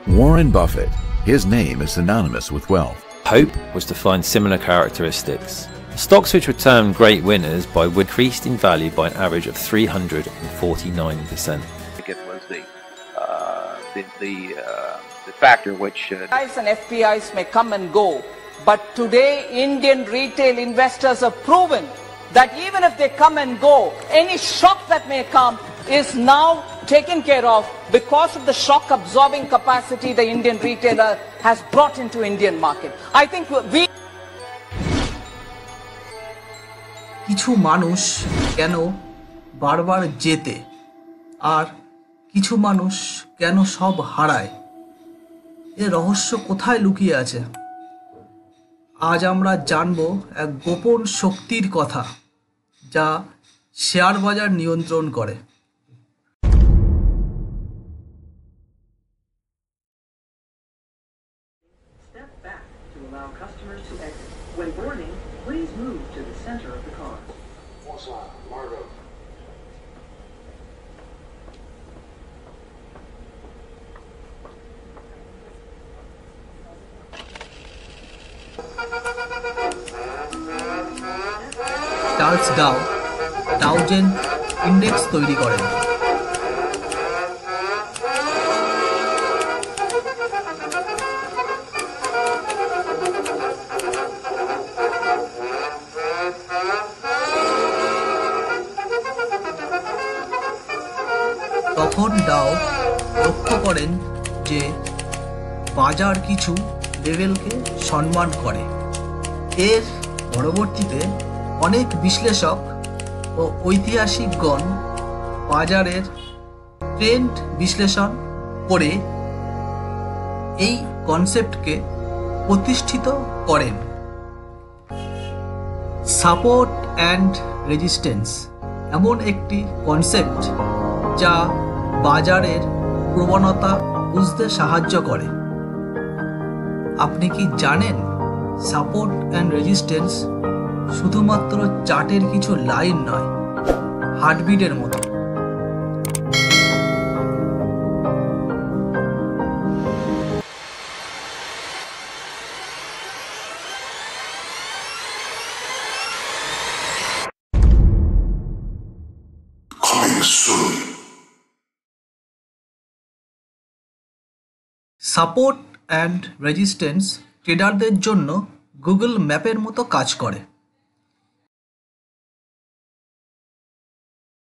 Warren Buffett. His name is synonymous with wealth. Hope was to find similar characteristics. Stocks which returned great winners increased in value by an average of 349%. It was the factor which FIs and FPIs may come and go, but today Indian retail investors have proven that even if they come and go, any shock that may come is now taken care of because of the shock absorbing capacity the Indian retailer has brought into Indian market. I think we কিছু মানুষ কেন বারবার জেতে আর কিছু মানুষ কেন সব হারায়, এর রহস্য কোথায় লুকিয়ে আছে? আজ আমরা জানব এক গোপন শক্তির কথা যা শেয়ার বাজার নিয়ন্ত্রণ করে। Step back to allow customers to exit. When boarding, please move to the center of the car. Bonsoir, Margot. Charles Dow Dow Jones index তৈরি করেন। তখন ডাও লক্ষ্য করেন যে বাজার কিছু লেভেলকে সম্মান করে। এর পরবর্তীতে অনেক বিশ্লেষক ও ঐতিহাসিকগণ বাজারের ট্রেন্ড বিশ্লেষণ করে এই কনসেপ্টকে প্রতিষ্ঠিত করেন। সাপোর্ট অ্যান্ড রেজিস্ট্যান্স এমন একটি কনসেপ্ট যা বাজারের প্রবণতা বুঝতে সাহায্য করে। আপনি কি জানেন সাপোর্ট অ্যান্ড রেজিস্ট্যান্স শুধুমাত্র চার্টের কিছু লাইন নয়, হার্টবিটের মতো। সাপোর্ট অ্যান্ড রেজিস্ট্যান্স ট্রেডারদের জন্য গুগল ম্যাপের মতো কাজ করে।